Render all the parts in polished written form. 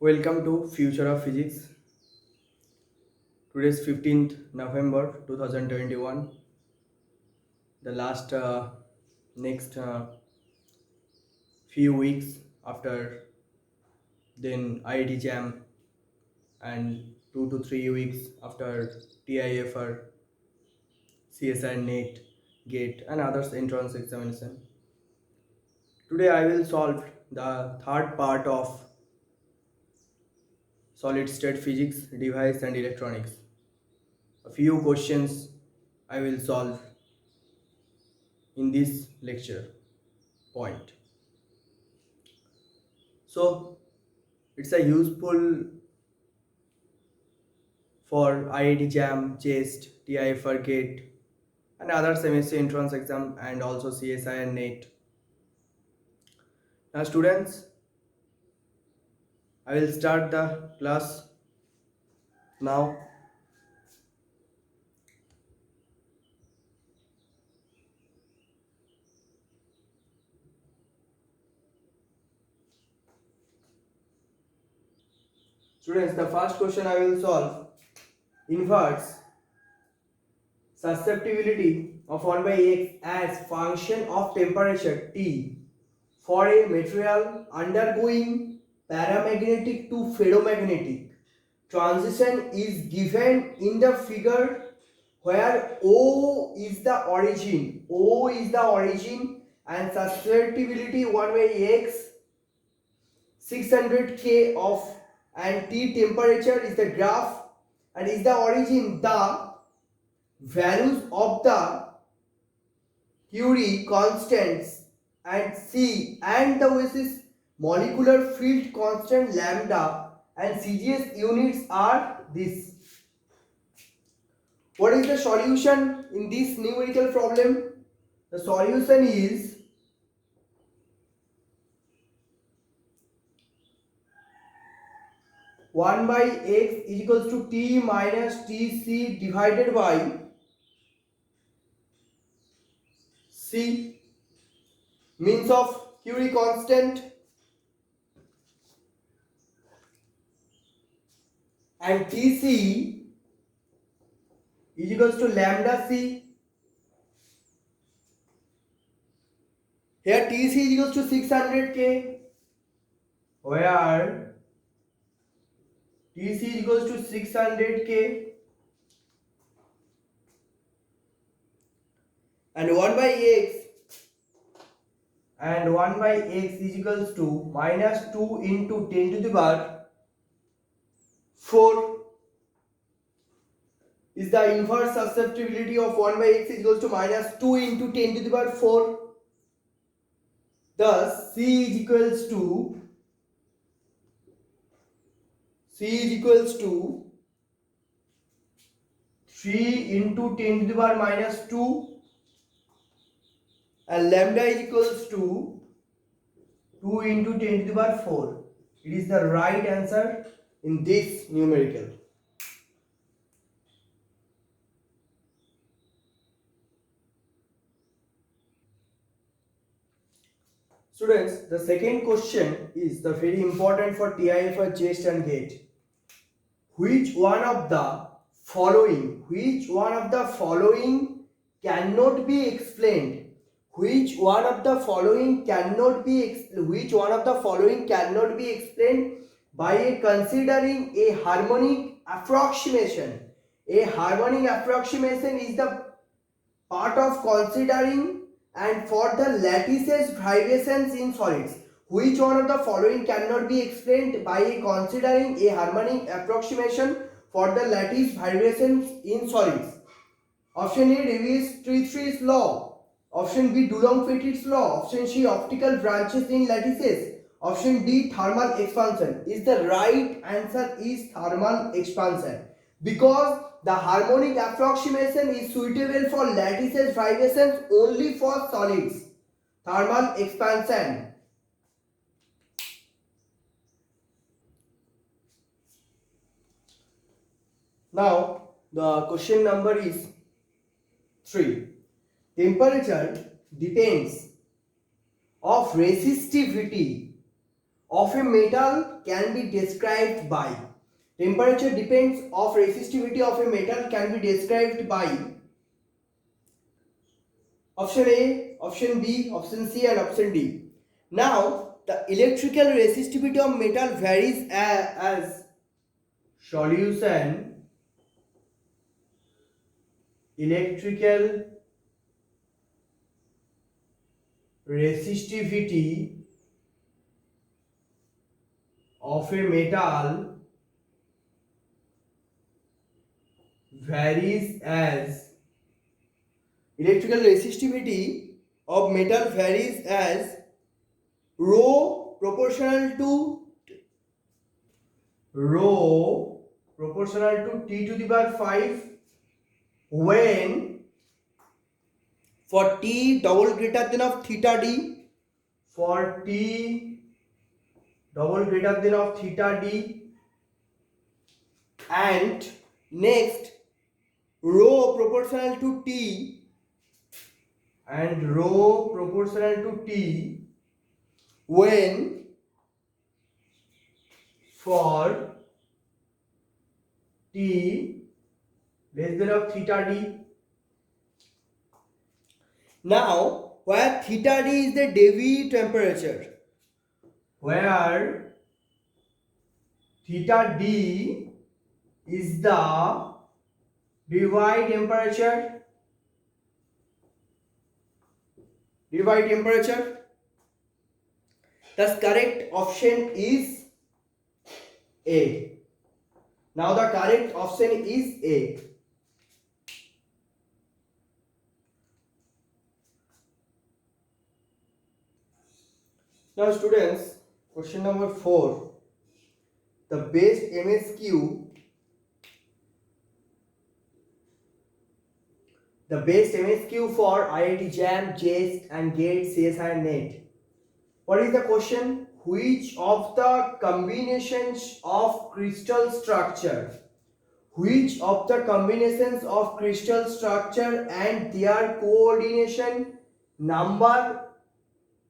Welcome to Future of Physics. Today is 15th November 2021. The last next few weeks after then IIT Jam and 2 to 3 weeks after TIFR, CSI NET, GATE and others entrance examination. Today I will solve the third part of solid state physics, device and electronics. A few questions I will solve in this lecture point. So it's a useful for IIT JAM, CHEST, TIFR GATE and other semester entrance exam and also CSI and NET. Now students, I will start the class now. Students, the first question I will solve inverse susceptibility of 1 by x as function of temperature T for a material undergoing paramagnetic to ferromagnetic transition is given in the figure where O is the origin and susceptibility 1 by x 600K of and T temperature is the graph and is the origin. The values of the Curie constants and C and the basis molecular field constant lambda and CGS units are this. What is the solution in this numerical problem? The solution is one by x is equals to T minus Tc divided by C, means of Curie constant, and Tc is equals to lambda C. Here Tc is equals to 600K, where Tc is equals to 600K and 1 by x is equals to minus 2 into 10 to the power 4 is the inverse susceptibility of 1 by x is equals to minus 2 into 10 to the power 4. Thus C is equals to 3 into 10 to the power minus 2 and lambda is equals to 2 into 10 to the power 4. It is the right answer in this numerical. Students, the second question is the very important for TIFR, CHEST and GATE. Which one of the following cannot be explained? Which one of the following cannot be explained by considering a harmonic approximation? A harmonic approximation is the part of considering and for the lattice's vibrations in solids. Which one of the following cannot be explained by considering a harmonic approximation for the lattice vibrations in solids? Option A, Lewis-Tree law. Option B, Dulong-Petit's law. Option C, optical branches in lattices. Option D, thermal expansion. Is the right answer is thermal expansion, because the harmonic approximation is suitable for lattices vibrations only for solids. Thermal expansion. Now the question number is 3. Temperature depends of resistivity of a metal can be described by. Temperature depends of resistivity of a metal can be described by option A, option B, option C and option D. Now the electrical resistivity of metal varies as solution. Electrical resistivity of a metal varies as electrical resistivity of metal varies as rho proportional to T to the power 5 when for T double greater than of theta D, for T double greater than of theta D, and next rho proportional to T and rho proportional to T when for T less than of theta D. Now where theta D is the Davy temperature, where theta D is the Debye temperature, thus correct option is A. Now the correct option is A. Now students, question number 4. The best MSQ for IIT JAM, JEST and GATE, CSI and NET. What is the question? Which of the combinations of crystal structure and their coordination number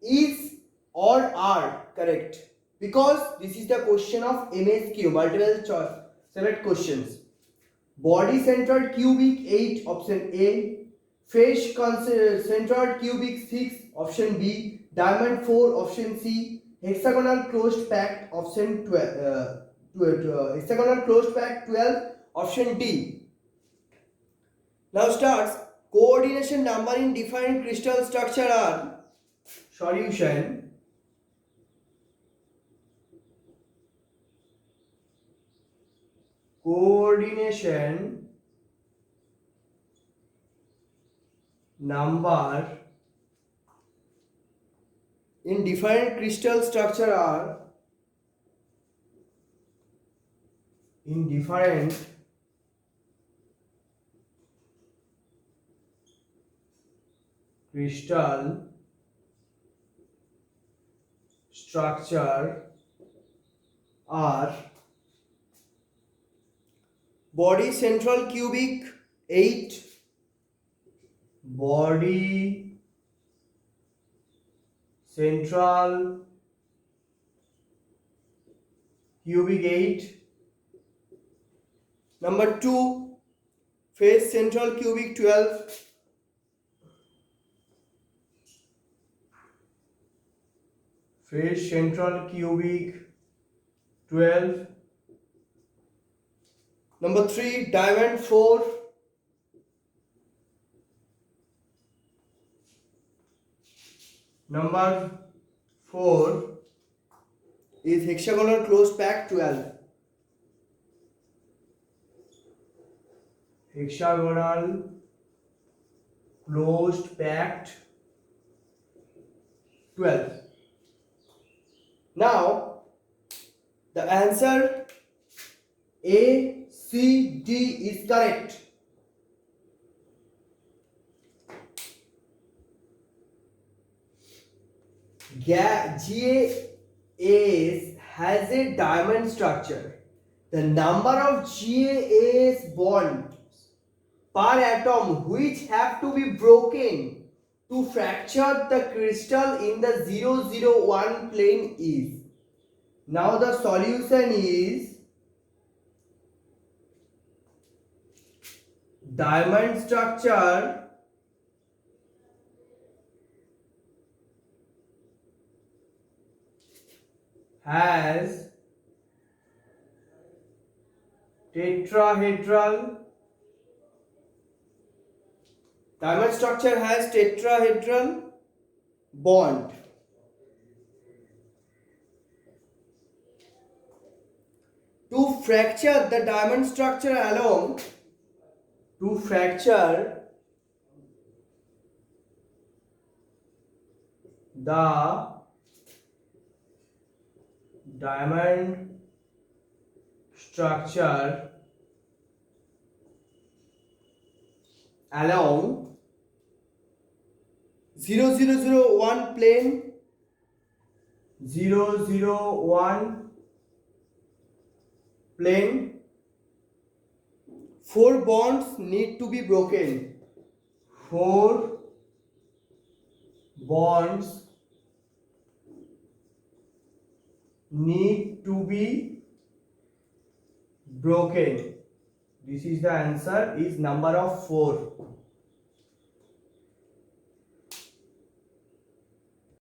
is or are correct? Because this is the question of MSQ, multiple choice select questions. Body centered cubic 8, option A. Face centered cubic 6, option B. Diamond 4, option C. Hexagonal closed packed, option 12. Hexagonal closed packed 12, option D. Now starts. Coordination number in different crystal structure are solution. Coordination number in different crystal structure are in different crystal structure are body central cubic 8, body central cubic 8. Number 2, face central cubic 12. Face central cubic 12. Number 3, diamond 4. Number 4 is hexagonal closed pack 12. Hexagonal closed packed 12. Now the answer A, C, D is correct. GaAs has a diamond structure. The number of GaAs bonds per atom which have to be broken to fracture the crystal in the 001 plane is. Now the solution is diamond structure has tetrahedral. Diamond structure has tetrahedral bond. To fracture the diamond structure along, to fracture the diamond structure along 0001 plane, 001 plane, 4 bonds need to be broken. 4 bonds need to be broken. This is the answer, is number of 4.